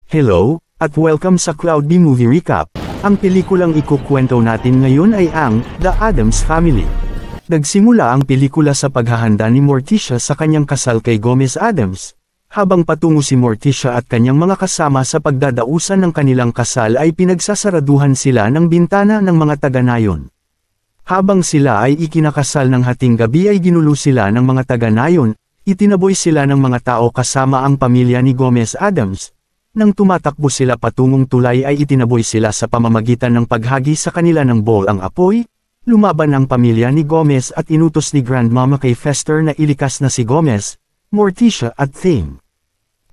Hello, at welcome sa Cloudy Movie Recap. Ang pelikulang ikukwento natin ngayon ay ang The Addams Family. Nagsimula ang pelikula sa paghahanda ni Morticia sa kanyang kasal kay Gomez Addams. Habang patungo si Morticia at kanyang mga kasama sa pagdadausan ng kanilang kasal ay pinagsasaraduhan sila ng bintana ng mga taga-nayon. Habang sila ay ikinakasal ng hating gabi ay ginulo sila ng mga taga-nayon, itinaboy sila ng mga tao kasama ang pamilya ni Gomez Addams. Nang tumatakbo sila patungong tulay ay itinaboy sila sa pamamagitan ng paghagi sa kanila ng bowl ang apoy. Lumaban ang pamilya ni Gomez at inutos ni Grandmama kay Fester na ilikas na si Gomez, Morticia at Thame.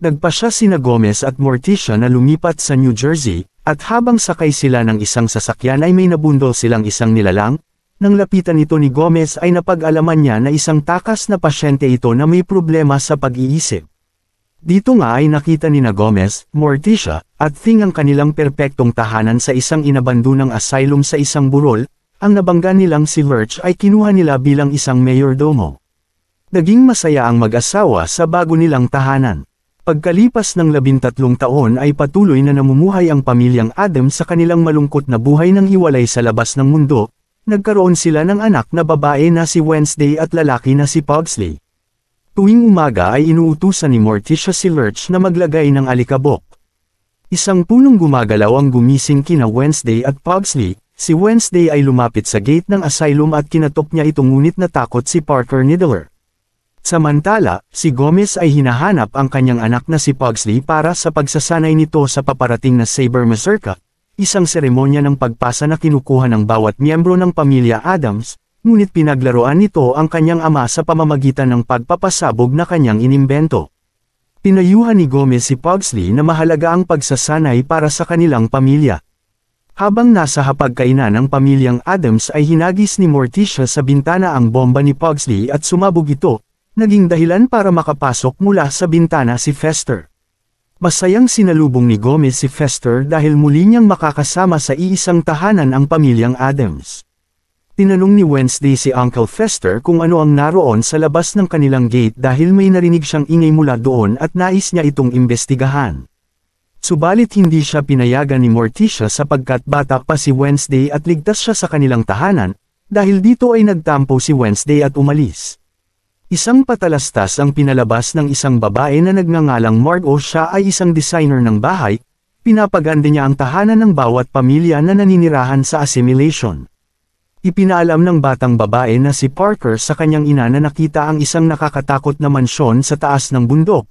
Nagpasya sina Gomez at Morticia na lumipat sa New Jersey, at habang sakay sila ng isang sasakyan ay may nabundol silang isang nilalang. Nang lapitan ito ni Gomez ay napag-alaman niya na isang takas na pasyente ito na may problema sa pag-iisip. Dito nga ay nakita ni Gomez, Morticia, at Thing ang kanilang perpektong tahanan sa isang inabandonang asylum sa isang burol. Ang nabangga nilang si Lurch ay kinuha nila bilang isang mayordomo. Naging masaya ang mag-asawa sa bago nilang tahanan. Pagkalipas ng 13 taon ay patuloy na namumuhay ang pamilyang Addams sa kanilang malungkot na buhay ng hiwalay sa labas ng mundo. Nagkaroon sila ng anak na babae na si Wednesday at lalaki na si Pugsley. Tuwing umaga ay inuutusan ni Morticia si Lurch na maglagay ng alikabok. Isang punong gumagalaw ang gumising kina Wednesday at Pugsley. Si Wednesday ay lumapit sa gate ng asylum at kinatok niya ito ngunit natakot si Parker Niddler. Samantala, si Gomez ay hinahanap ang kanyang anak na si Pugsley para sa pagsasanay nito sa paparating na Saber Massacre, isang seremonya ng pagpasa na kinukuha ng bawat miyembro ng pamilya Addams, ngunit pinaglaruan nito ang kanyang ama sa pamamagitan ng pagpapasabog na kanyang inimbento. Pinayuhan ni Gomez si Pugsley na mahalaga ang pagsasanay para sa kanilang pamilya. Habang nasa hapagkainan ng pamilyang Addams ay hinagis ni Morticia sa bintana ang bomba ni Pugsley at sumabog ito. Naging dahilan para makapasok mula sa bintana si Fester. Masayang sinalubong ni Gomez si Fester dahil muli niyang makakasama sa iisang tahanan ang pamilyang Addams. Tinanong ni Wednesday si Uncle Fester kung ano ang naroon sa labas ng kanilang gate dahil may narinig siyang ingay mula doon at nais niya itong imbestigahan. Subalit hindi siya pinayagan ni Morticia sapagkat bata pa si Wednesday at ligtas siya sa kanilang tahanan, dahil dito ay nagtampo si Wednesday at umalis. Isang patalastas ang pinalabas ng isang babae na nagngangalang Margot. Siya ay isang designer ng bahay, pinapaganda niya ang tahanan ng bawat pamilya na naninirahan sa assimilation. Ipinaalam ng batang babae na si Parker sa kanyang ina na nakita ang isang nakakatakot na mansyon sa taas ng bundok,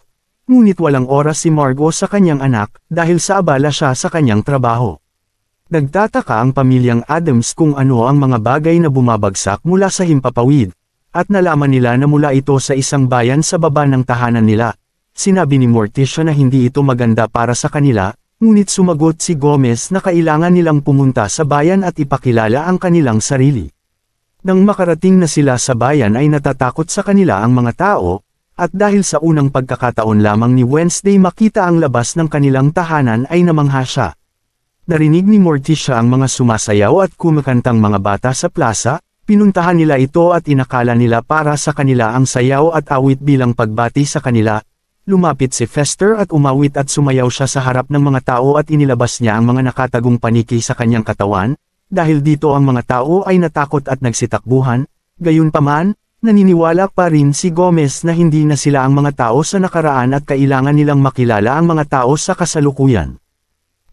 ngunit walang oras si Margot sa kanyang anak dahil sa abala siya sa kanyang trabaho. Nagtataka ang pamilyang Addams kung ano ang mga bagay na bumabagsak mula sa himpapawid. At nalaman nila na mula ito sa isang bayan sa baba ng tahanan nila. Sinabi ni Morticia na hindi ito maganda para sa kanila, ngunit sumagot si Gomez na kailangan nilang pumunta sa bayan at ipakilala ang kanilang sarili. Nang makarating na sila sa bayan ay natatakot sa kanila ang mga tao, at dahil sa unang pagkakataon lamang ni Wednesday makita ang labas ng kanilang tahanan ay namangha siya. Narinig ni Morticia ang mga sumasayaw at kumakantang mga bata sa plaza. Pinuntahan nila ito at inakala nila para sa kanila ang sayaw at awit bilang pagbati sa kanila. Lumapit si Fester at umawit at sumayaw siya sa harap ng mga tao at inilabas niya ang mga nakatagong paniki sa kanyang katawan. Dahil dito ang mga tao ay natakot at nagsitakbuhan. Gayunpaman, naniniwala pa rin si Gomez na hindi na sila ang mga tao sa nakaraan at kailangan nilang makilala ang mga tao sa kasalukuyan.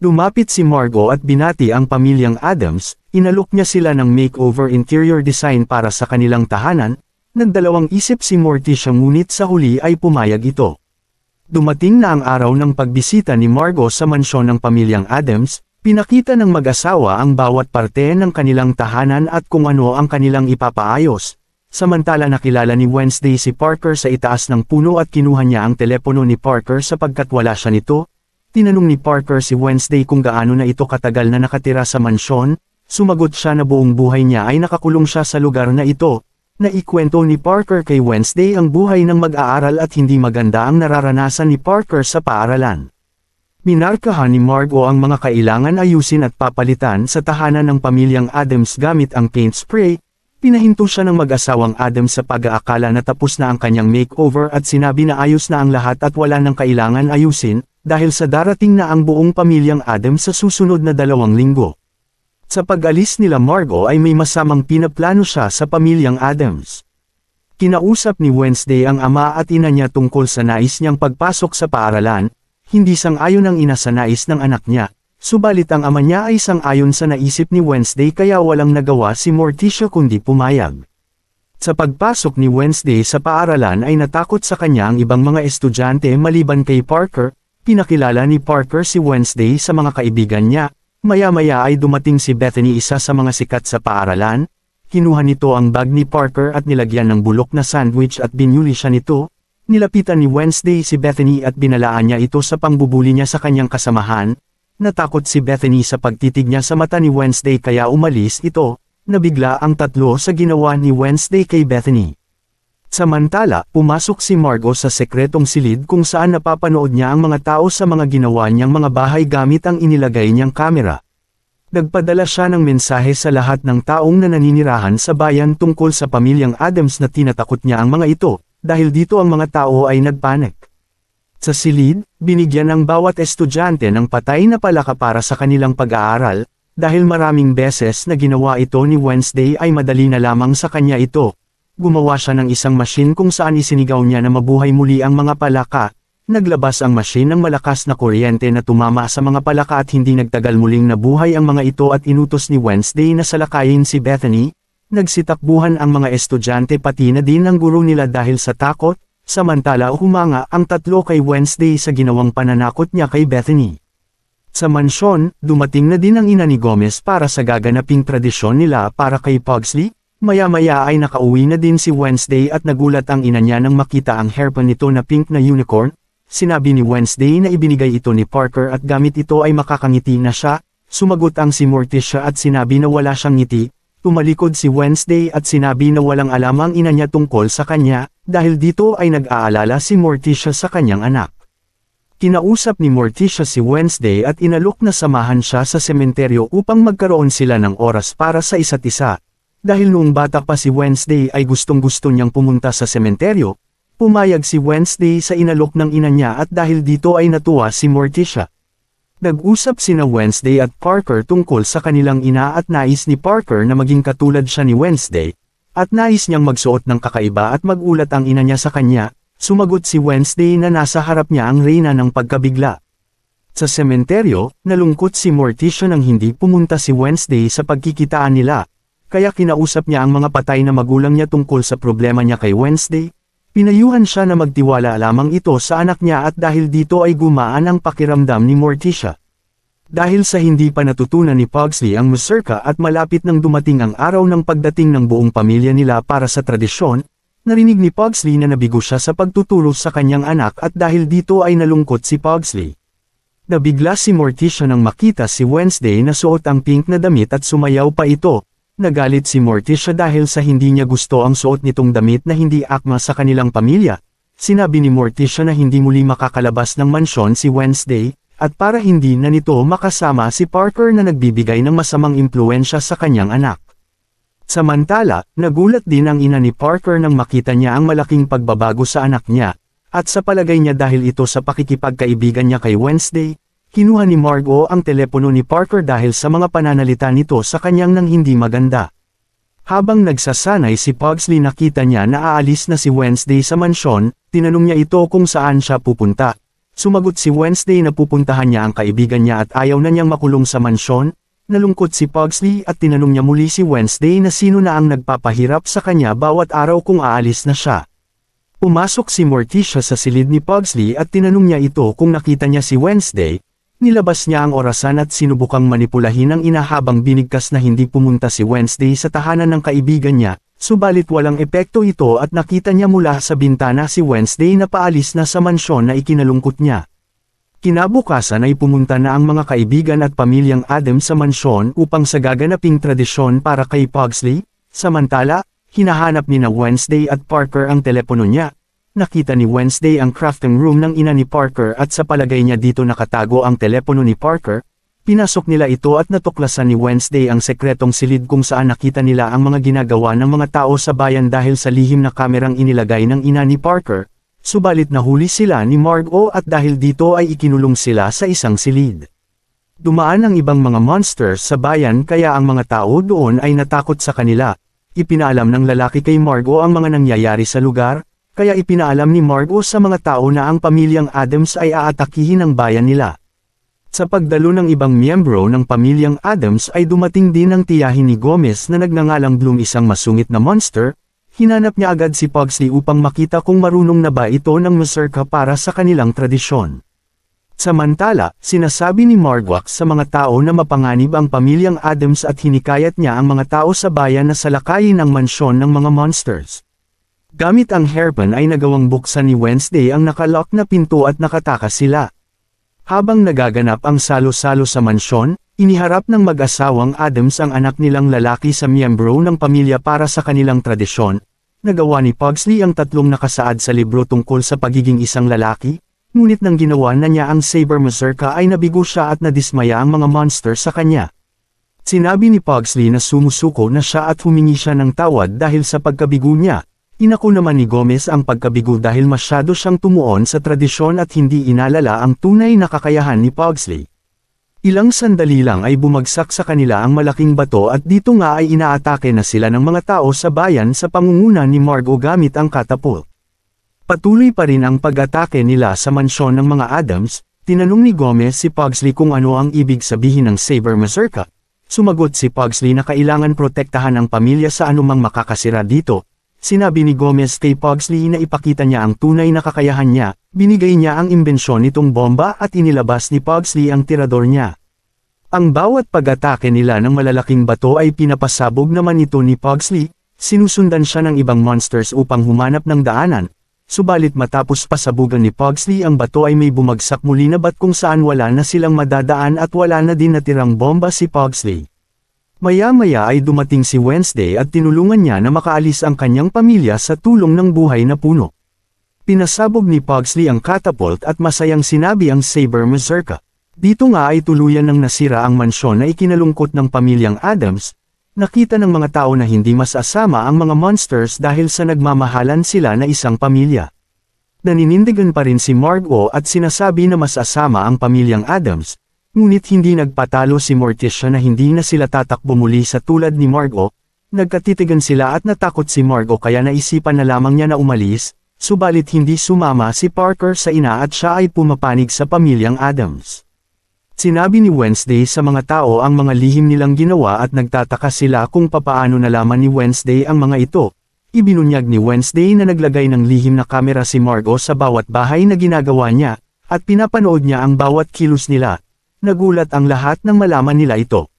Lumapit si Margot at binati ang pamilyang Addams, inalok niya sila ng makeover interior design para sa kanilang tahanan. Nagdalawang isip si Morticia ngunit sa huli ay pumayag ito. Dumating na ang araw ng pagbisita ni Margot sa mansyon ng pamilyang Addams, pinakita ng mag-asawa ang bawat parte ng kanilang tahanan at kung ano ang kanilang ipapaayos. Samantala nakilala ni Wednesday si Parker sa itaas ng puno at kinuha niya ang telepono ni Parker sapagkat wala siya nito. Tinanong ni Parker si Wednesday kung gaano na ito katagal na nakatira sa mansyon. Sumagot siya na buong buhay niya ay nakakulong siya sa lugar na ito. Naikwento ni Parker kay Wednesday ang buhay ng mag-aaral at hindi maganda ang nararanasan ni Parker sa paaralan. Minarkahan ni Margot ang mga kailangan ayusin at papalitan sa tahanan ng pamilyang Addams gamit ang paint spray. Pinahinto siya ng mag-asawang Addams sa pag-aakala na tapos na ang kanyang makeover at sinabi na ayos na ang lahat at wala nang kailangan ayusin. dahil sa darating na ang buong pamilyang Adams sa susunod na 2 linggo. Sa pag-alis nila Margot ay may masamang pinaplano siya sa pamilyang Adams. Kinausap ni Wednesday ang ama at ina niya tungkol sa nais niyang pagpasok sa paaralan, hindi sang-ayon ang ina sa nais ng anak niya, subalit ang ama niya ay sang-ayon sa naisip ni Wednesday kaya walang nagawa si Morticia kundi pumayag. Sa pagpasok ni Wednesday sa paaralan ay natakot sa kanya ang ibang mga estudyante maliban kay Parker, pinakilala ni Parker si Wednesday sa mga kaibigan niya, maya-maya ay dumating si Bethany, isa sa mga sikat sa paaralan, kinuha nito ang bag ni Parker at nilagyan ng bulok na sandwich at binuli siya nito, nilapitan ni Wednesday si Bethany at binalaan niya ito sa pangbubuli niya sa kanyang kasamahan, natakot si Bethany sa pagtitig niya sa mata ni Wednesday kaya umalis ito. Nabigla ang tatlo sa ginawa ni Wednesday kay Bethany. Samantala, pumasok si Margot sa sekretong silid kung saan napapanood niya ang mga tao sa mga ginawa niyang mga bahay gamit ang inilagay niyang kamera. Nagpadala siya ng mensahe sa lahat ng taong naninirahan sa bayan tungkol sa pamilyang Adams na tinatakot niya ang mga ito, dahil dito ang mga tao ay nagpanik. Sa silid, binigyan ang bawat estudyante ng patay na palaka para sa kanilang pag-aaral. Dahil maraming beses na ginawa ito ni Wednesday ay madali na lamang sa kanya ito. Gumawa siya ng isang machine kung saan isinigaw niya na mabuhay muli ang mga palaka. Naglabas ang machine ng malakas na kuryente na tumama sa mga palaka at hindi nagtagal muling nabuhay ang mga ito at inutos ni Wednesday na salakayin si Bethany. Nagsitakbuhan ang mga estudyante pati na din ang guro nila dahil sa takot, samantala humanga ang tatlo kay Wednesday sa ginawang pananakot niya kay Bethany. Sa mansyon, dumating na din ang ina ni Gomez para sa gaganaping tradisyon nila para kay Pugsley. Maya-maya ay nakauwi na din si Wednesday at nagulat ang ina niya nang makita ang hairpin nito na pink na unicorn. Sinabi ni Wednesday na ibinigay ito ni Parker at gamit ito ay makakangiti na siya. Sumagot ang si Morticia at sinabi na wala siyang ngiti. Tumalikod si Wednesday at sinabi na walang alam ang ina niya tungkol sa kanya, dahil dito ay nag-aalala si Morticia sa kanyang anak. Kinausap ni Morticia si Wednesday at inalok na samahan siya sa sementeryo upang magkaroon sila ng oras para sa isa't isa. Dahil noong bata pa si Wednesday ay gustong-gusto niyang pumunta sa sementeryo, pumayag si Wednesday sa inalok ng ina niya at dahil dito ay natuwa si Morticia. Nag-usap sina Wednesday at Parker tungkol sa kanilang ina at nais ni Parker na maging katulad siya ni Wednesday, at nais niyang magsuot ng kakaiba at magulat ang ina niya sa kanya. Sumagot si Wednesday na nasa harap niya ang reyna ng pagkabigla. Sa sementeryo, nalungkot si Morticia nang hindi pumunta si Wednesday sa pagkikitaan nila, kaya kinausap niya ang mga patay na magulang niya tungkol sa problema niya kay Wednesday. Pinayuhan siya na magtiwala lamang ito sa anak niya at dahil dito ay gumaan ang pakiramdam ni Morticia. Dahil sa hindi pa natutunan ni Pugsley ang muserka at malapit nang dumating ang araw ng pagdating ng buong pamilya nila para sa tradisyon, narinig ni Pugsley na nabigo siya sa pagtuturo sa kanyang anak at dahil dito ay nalungkot si Pugsley. Nabigla si Morticia nang makita si Wednesday na suot ang pink na damit at sumayaw pa ito. Nagalit si Morticia dahil sa hindi niya gusto ang suot nitong damit na hindi akma sa kanilang pamilya. Sinabi ni Morticia na hindi muli makakalabas ng mansyon si Wednesday, at para hindi na nito makasama si Parker na nagbibigay ng masamang impluensya sa kanyang anak. Samantala, nagulat din ang ina ni Parker nang makita niya ang malaking pagbabago sa anak niya, at sa palagay niya dahil ito sa pakikipagkaibigan niya kay Wednesday, kinuha ni Margot ang telepono ni Parker dahil sa mga pananalita nito sa kanyang nang hindi maganda. Habang nagsasanay si Pugsley nakita niya na aalis na si Wednesday sa mansyon, tinanong niya ito kung saan siya pupunta. Sumagot si Wednesday na pupuntahan niya ang kaibigan niya at ayaw na niyang makulong sa mansyon. Nalungkot si Pugsley at tinanong niya muli si Wednesday na sino na ang nagpapahirap sa kanya bawat araw kung aalis na siya. Pumasok si Morticia sa silid ni Pugsley at tinanong niya ito kung nakita niya si Wednesday. Nilabas niya ang orasan at sinubukang manipulahin ang ina habang binigkas na hindi pumunta si Wednesday sa tahanan ng kaibigan niya, subalit walang epekto ito at nakita niya mula sa bintana si Wednesday na paalis na sa mansyon na ikinalungkot niya. Kinabukasan ay pumunta na ang mga kaibigan at pamilyang Adams sa mansyon upang sa gaganaping tradisyon para kay Pugsley. Samantala, hinahanap ni na Wednesday at Parker ang telepono niya. Nakita ni Wednesday ang crafting room ng ina ni Parker at sa palagay niya dito nakatago ang telepono ni Parker. Pinasok nila ito at natuklasan ni Wednesday ang sekretong silid kung saan nakita nila ang mga ginagawa ng mga tao sa bayan dahil sa lihim na kamerang inilagay ng ina ni Parker. subalit nahuli sila ni Margot at dahil dito ay ikinulong sila sa isang silid. Dumaan ang ibang mga monsters sa bayan kaya ang mga tao doon ay natakot sa kanila. Ipinaalam ng lalaki kay Margot ang mga nangyayari sa lugar, kaya ipinaalam ni Margot sa mga tao na ang pamilyang Addams ay aatakihin ang bayan nila. Sa pagdalo ng ibang miyembro ng pamilyang Addams ay dumating din ang tiyahin ni Gomez na nagngangalang Bloom, isang masungit na monster. Hinanap niya agad si Pugsley upang makita kung marunong na ba ito ng mazurka para sa kanilang tradisyon. Samantala, sinasabi ni Margot sa mga tao na mapanganib ang pamilyang Addams at hinikayat niya ang mga tao sa bayan na salakayin ang mansyon ng mga monsters. Gamit ang hairpin ay nagawang buksan ni Wednesday ang nakalock na pinto at nakatakas sila. Habang nagaganap ang salo-salo sa mansyon, iniharap ng mag-asawang Addams ang anak nilang lalaki sa miyembro ng pamilya para sa kanilang tradisyon. Nagawa ni Pugsley ang tatlong nakasaad sa libro tungkol sa pagiging isang lalaki. Ngunit nang ginawa na niya ang saber mazurka ay nabigo siya at nadismaya ang mga monster sa kanya. Sinabi ni Pugsley na sumusuko na siya at humingi siya ng tawad dahil sa pagkabigo niya. Inako naman ni Gomez ang pagkabigo dahil masyado siyang tumuon sa tradisyon at hindi inalala ang tunay na kakayahan ni Pugsley. Ilang sandali lang ay bumagsak sa kanila ang malaking bato at dito nga ay inaatake na sila ng mga tao sa bayan sa pangunguna ni Margot gamit ang catapult. Patuloy pa rin ang pag-atake nila sa mansyon ng mga Addams. Tinanong ni Gomez si Pugsley kung ano ang ibig sabihin ng saber mazurka. Sumagot si Pugsley na kailangan protektahan ang pamilya sa anumang makakasira dito. Sinabi ni Gomez kay Pugsley na ipakita niya ang tunay na kakayahan niya, binigay niya ang imbensyon nitong bomba at inilabas ni Pugsley ang tirador niya. Ang bawat pag-atake nila ng malalaking bato ay pinapasabog naman ito ni Pugsley, sinusundan siya ng ibang monsters upang humanap ng daanan. Subalit matapos pasabugan ni Pugsley ang bato ay may bumagsak muli na bat kung saan wala na silang madadaan at wala na din natirang bomba si Pugsley. Maya-maya ay dumating si Wednesday at tinulungan niya na makaalis ang kanyang pamilya sa tulong ng buhay na puno. Pinasabog ni Pugsley ang catapult at masayang sinabi ang saber mazurka. Dito nga ay tuluyan ng nasira ang mansyon na ikinalungkot ng pamilyang Addams. Nakita ng mga tao na hindi masasama ang mga monsters dahil sa nagmamahalan sila na isang pamilya. Naninindigan pa rin si Margot at sinasabi na masasama ang pamilyang Addams, ngunit hindi nagpatalo si Morticia na hindi na sila tatakbo muli sa tulad ni Margot. Nagkatitigan sila at natakot si Margot kaya naisipan na lamang niya na umalis, subalit hindi sumama si Parker sa ina at siya ay pumapanig sa pamilyang Addams. Sinabi ni Wednesday sa mga tao ang mga lihim nilang ginawa at nagtataka sila kung papaano nalaman ni Wednesday ang mga ito. Ibinunyag ni Wednesday na naglagay ng lihim na kamera si Margot sa bawat bahay na ginagawa niya, at pinapanood niya ang bawat kilos nila. Nagulat ang lahat nang malaman nila ito.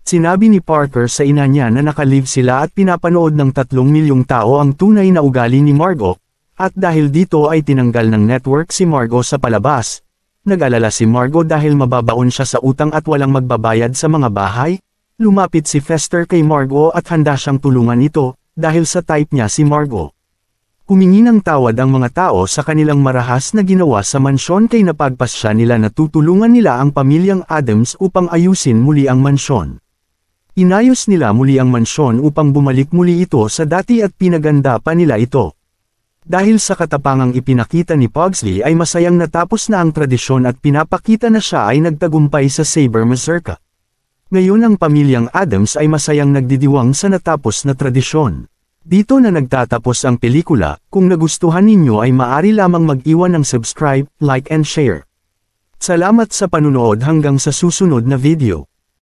Sinabi ni Parker sa ina niya na nakalive sila at pinapanood ng 3 milyong tao ang tunay na ugali ni Margot, at dahil dito ay tinanggal ng network si Margot sa palabas. Nag-alala si Margot dahil mababaon siya sa utang at walang magbabayad sa mga bahay. Lumapit si Fester kay Margot at handa siyang tulungan ito, dahil sa type niya si Margot. Humingi ng tawad ang mga tao sa kanilang marahas na ginawa sa mansyon kay napagpasya nila na tutulungan nila ang pamilyang Addams upang ayusin muli ang mansyon. Inayos nila muli ang mansyon upang bumalik muli ito sa dati at pinaganda pa nila ito. Dahil sa katapangang ipinakita ni Pugsley ay masayang natapos na ang tradisyon at pinapakita na siya ay nagtagumpay sa saber mazurka. Ngayon ang pamilyang Addams ay masayang nagdidiwang sa natapos na tradisyon. Dito na nagtatapos ang pelikula. Kung nagustuhan ninyo ay maaari lamang mag-iwan ng subscribe, like and share. Salamat sa panunood hanggang sa susunod na video.